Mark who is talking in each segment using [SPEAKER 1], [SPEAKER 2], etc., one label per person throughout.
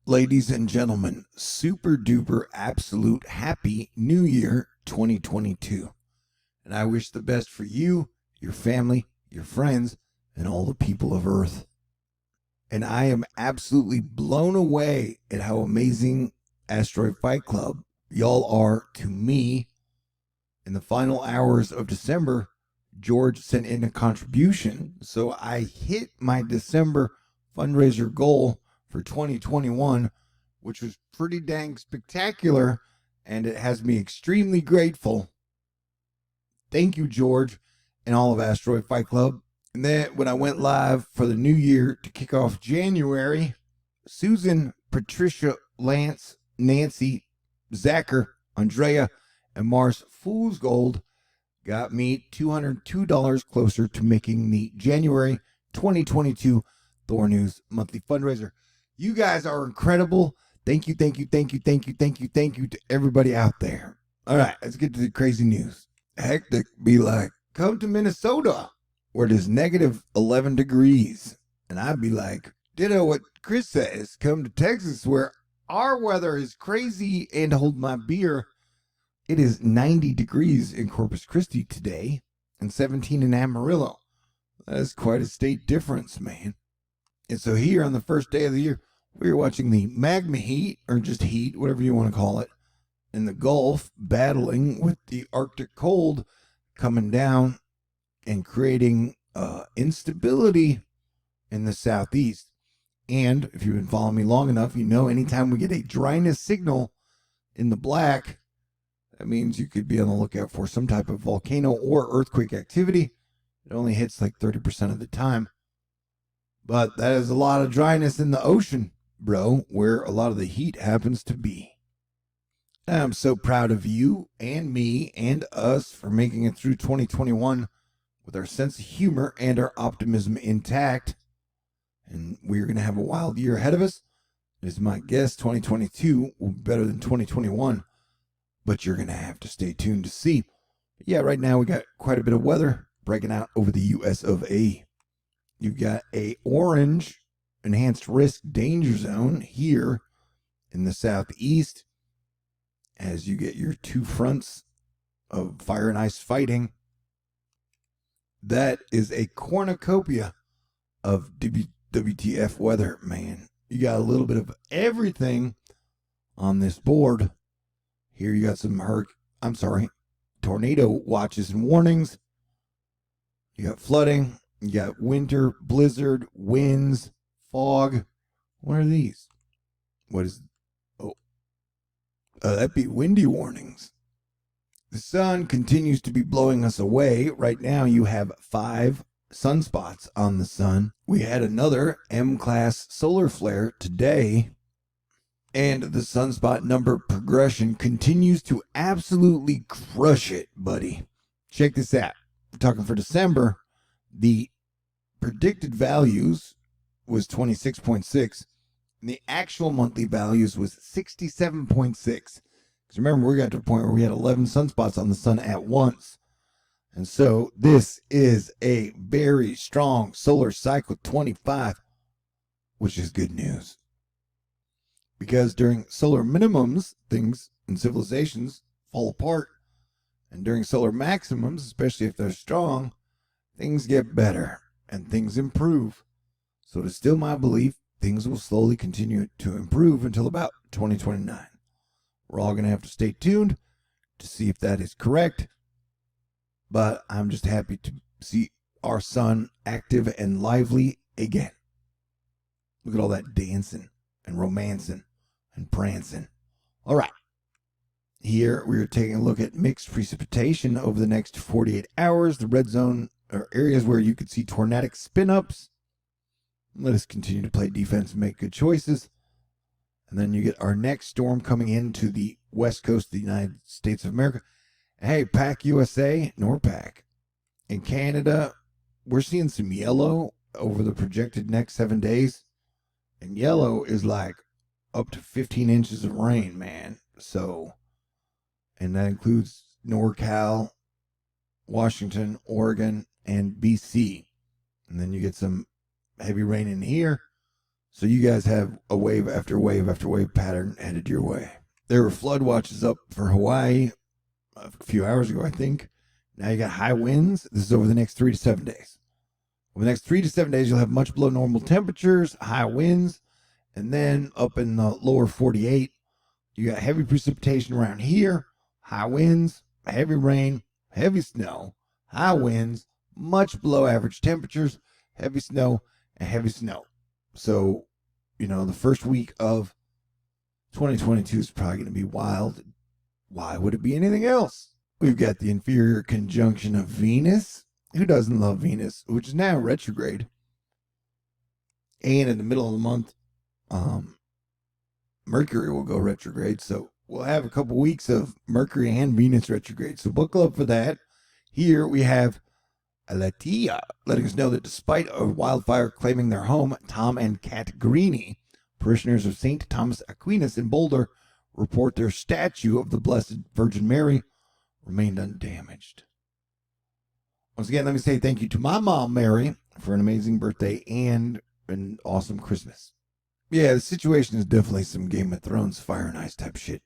[SPEAKER 1] Ladies and gentlemen, super duper absolute happy New Year 2022. And I wish the best for you, your family, your friends, and all the people of Earth. And I am absolutely blown away at how amazing Asteroid Fight Club y'all are to me. In the final hours of December, George sent in a contribution, so I hit my December fundraiser goal for 2021, which was pretty dang spectacular, and it has me extremely grateful. Thank you, George, and all of Asteroid Fight Club. And then when I went live for the new year to kick off January, Susan, Patricia, Lance, Nancy, Zacher, Andrea, and Mars Fool's Gold got me $202 closer to making the January 2022 THORnews monthly fundraiser. You guys are incredible. Thank you, thank you, thank you, thank you, thank you, thank you to everybody out there. All right, let's get to the crazy news. Hectic be like, come to Minnesota, where it is negative 11 degrees. And I'd be like, ditto what Chris says, come to Texas, where our weather is crazy, and hold my beer. It is 90 degrees in Corpus Christi today and 17 in Amarillo. That's quite a state difference, man. And so here on the first day of the year, we are watching the magma heat, or just heat, whatever you want to call it, in the Gulf, battling with the Arctic cold coming down and creating instability in the southeast. And if you've been following me long enough, you know anytime we get a dryness signal in the black, that means you could be on the lookout for some type of volcano or earthquake activity. It only hits like 30% of the time. But that is a lot of dryness in the ocean, bro, where a lot of the heat happens to be. I'm so proud of you and me and us for making it through 2021 with our sense of humor and our optimism intact. And we're going to have a wild year ahead of us. It is my guess 2022 will be better than 2021. But you're going to have to stay tuned to see. But yeah, right now we got quite a bit of weather breaking out over the US of A. You've got a orange enhanced risk danger zone here in the southeast as you get your two fronts of fire and ice fighting. That is a cornucopia of WTF weather, man. You got a little bit of everything on this board. Here you got some tornado watches and warnings. You got flooding. You got winter, blizzard, winds, fog. What are these? What is... that'd be windy warnings. The sun continues to be blowing us away. Right now you have 5 sunspots on the sun. We had another M-class solar flare today. And the sunspot number progression continues to absolutely crush it, buddy. Check this out. We're talking for December. The predicted values was 26.6, and the actual monthly values was 67.6. Because remember, we got to the point where we had 11 sunspots on the sun at once. And so this is a very strong solar cycle 25, which is good news. Because during solar minimums, things in civilizations fall apart. And during solar maximums, especially if they're strong, things get better and things improve. So it is still my belief things will slowly continue to improve until about 2029. We're all going to have to stay tuned to see if that is correct. But I'm just happy to see our sun active and lively again. Look at all that dancing and romancing and prancing. All right. Here we're taking a look at mixed precipitation over the next 48 hours. The red zone are areas where you could see tornadic spin-ups. Let us continue to play defense and make good choices. And then you get our next storm coming into the west coast of the United States of America. Hey, PAC USA, NORPAC. In Canada, we're seeing some yellow over the projected next 7 days. And yellow is like up to 15 inches of rain, man. So, and that includes NorCal, Washington, Oregon, and BC. And then you get some heavy rain in here. So you guys have a wave after wave after wave pattern headed your way. There were flood watches up for Hawaii a few hours ago, I think. Now you got high winds. This is over the next 3 to 7 days. Over the next 3 to 7 days, you'll have much below normal temperatures, high winds, and then up in the lower 48, you got heavy precipitation around here, high winds, heavy rain, heavy snow, high winds, much below average temperatures, heavy snow, and heavy snow. So, the first week of 2022 is probably going to be wild. Why would it be anything else? We've got the inferior conjunction of Venus. Who doesn't love Venus? Which is now retrograde. And in the middle of the month, Mercury will go retrograde. So we'll have a couple weeks of Mercury and Venus retrograde. So buckle up for that. Here we have Alatia letting us know that despite a wildfire claiming their home, Tom and Kat Greeny, parishioners of St. Thomas Aquinas in Boulder, report their statue of the Blessed Virgin Mary remained undamaged. Once again, let me say thank you to my mom, Mary, for an amazing birthday and an awesome Christmas. Yeah, the situation is definitely some Game of Thrones fire and ice type shit.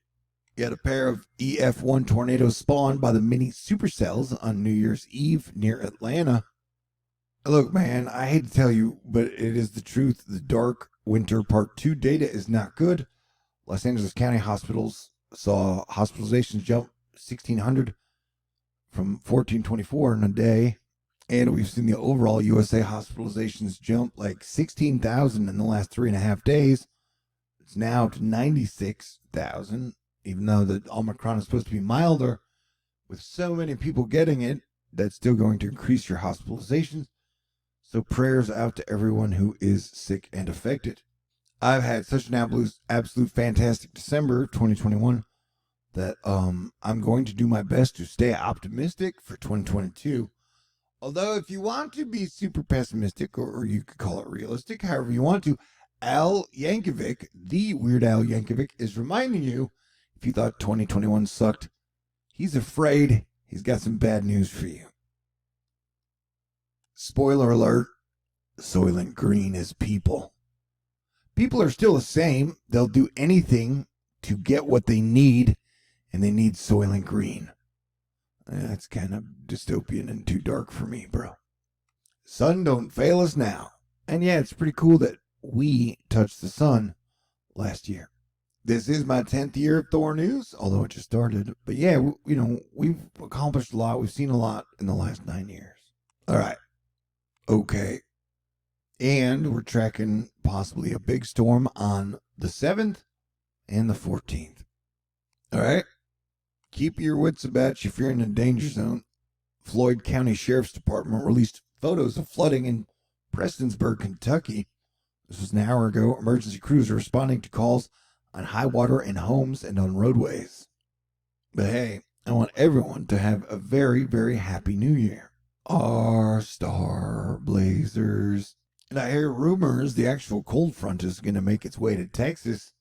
[SPEAKER 1] You had a pair of EF1 tornadoes spawned by the mini supercells on New Year's Eve near Atlanta. Look, man, I hate to tell you, but it is the truth. The dark winter part 2 data is not good. Los Angeles County hospitals saw hospitalizations jump 1,600 from 1424 in a day. And we've seen the overall USA hospitalizations jump like 16,000 in the last 3.5 days. It's now up to 96,000, even though the Omicron is supposed to be milder. With so many people getting it, that's still going to increase your hospitalizations. So prayers out to everyone who is sick and affected. I've had such an absolute fantastic December 2021 that I'm going to do my best to stay optimistic for 2022. Although if you want to be super pessimistic, or you could call it realistic, however you want to, Al Yankovic, the Weird Al Yankovic, is reminding you, if you thought 2021 sucked, he's afraid he's got some bad news for you. Spoiler alert, Soylent Green is people. People are still the same. They'll do anything to get what they need, and they need Soylent Green. That's kind of dystopian and too dark for me, bro. Sun don't fail us now. And yeah, it's pretty cool that we touched the sun last year. This is my 10th year of THORnews, although it just started. But yeah, we've accomplished a lot. We've seen a lot in the last 9 years. All right. Okay. And we're tracking possibly a big storm on the 7th and the 14th. All right. Keep your wits about you if you're in a danger zone. Floyd County Sheriff's Department released photos of flooding in Prestonsburg, Kentucky. This was an hour ago. Emergency crews are responding to calls on high water in homes and on roadways. But hey, I want everyone to have a very, very happy new year. Our star blazers. And I hear rumors the actual cold front is going to make its way to Texas.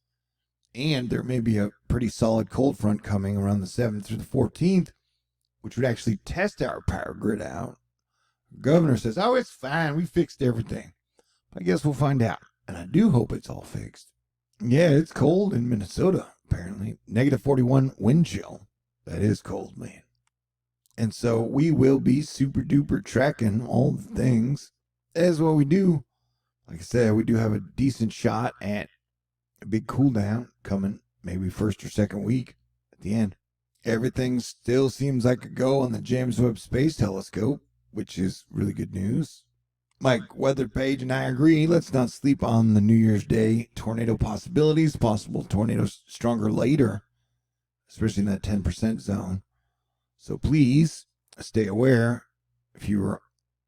[SPEAKER 1] And there may be a pretty solid cold front coming around the 7th through the 14th, which would actually test our power grid out. The governor says, oh, it's fine. We fixed everything. But I guess we'll find out. And I do hope it's all fixed. Yeah, it's cold in Minnesota, apparently. -41 wind chill. That is cold, man. And so we will be super duper tracking all the things. As what we do. Like I said, we do have a decent shot at a big cool down coming maybe first or second week at the end. Everything still seems like a go on the James Webb Space Telescope, which is really good news. Mike Weatherpage and I agree. Let's not sleep on the New Year's Day tornado possibilities. Possible tornadoes stronger later, especially in that 10% zone. So please stay aware if you are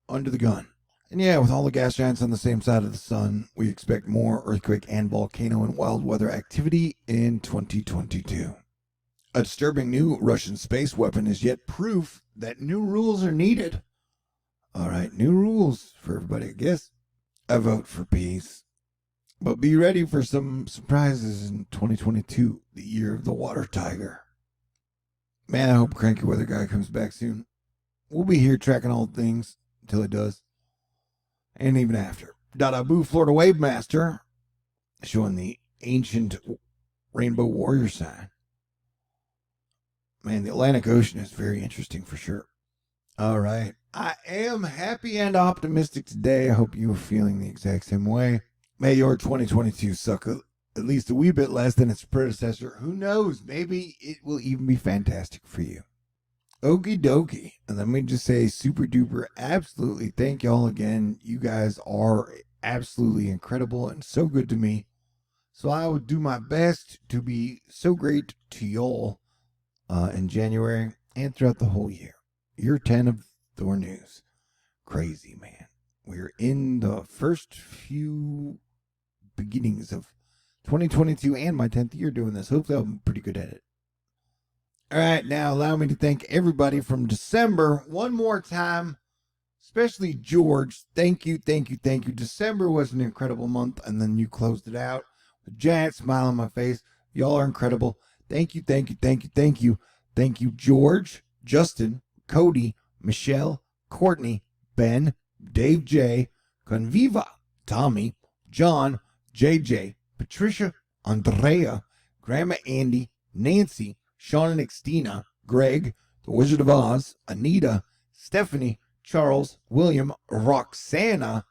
[SPEAKER 1] under the gun. And yeah, with all the gas giants on the same side of the sun, we expect more earthquake and volcano and wild weather activity in 2022. A disturbing new Russian space weapon is yet proof that new rules are needed. All right, new rules for everybody, I guess. I vote for peace. But be ready for some surprises in 2022, the year of the water tiger. Man, I hope Cranky Weather Guy comes back soon. We'll be here tracking all things until it does. And even after. Dada Boo, Florida Wave Master. showing the ancient rainbow warrior sign. Man, the Atlantic Ocean is very interesting for sure. All right. I am happy and optimistic today. I hope you are feeling the exact same way. May your 2022 suck at least a wee bit less than its predecessor. Who knows? Maybe it will even be fantastic for you. Okie dokie. And let me just say, super duper, absolutely thank y'all again. You guys are absolutely incredible and so good to me. So I will do my best to be so great to y'all in January and throughout the whole year. Year 10 of THORnews. Crazy, man. We're in the first few beginnings of 2022 and my 10th year doing this. Hopefully I'm pretty good at it. All right, now allow me to thank everybody from December one more time, especially George. Thank you, thank you, thank you. December was an incredible month, and then you closed it out with a giant smile on my face. Y'all are incredible. Thank you, thank you, thank you, thank you. Thank you, George, Justin, Cody, Michelle, Courtney, Ben, Dave J, Conviva, Tommy, John, JJ, Patricia, Andrea, Grandma Andy, Nancy, Sean and Xtina, Greg, the Wizard of Oz, Anita, Stephanie, Charles, William, Roxana,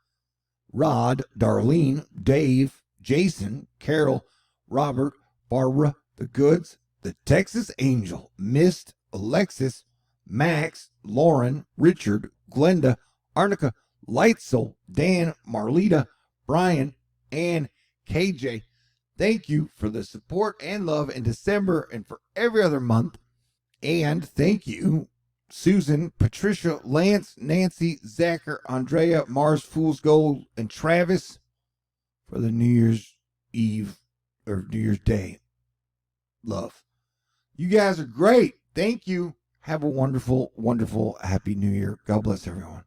[SPEAKER 1] Rod, Darlene, Dave, Jason, Carol, Robert, Barbara, the Goods, the Texas Angel, Mist, Alexis, Max, Lauren, Richard, Glenda, Arnica, Lightsoul, Dan, Marlita, Brian, and KJ. Thank you for the support and love in December and for every other month. And thank you, Susan, Patricia, Lance, Nancy, Zachar, Andrea, Mars, Fool's Gold, and Travis for the New Year's Eve or New Year's Day love. You guys are great. Thank you. Have a wonderful, wonderful, happy New Year. God bless everyone.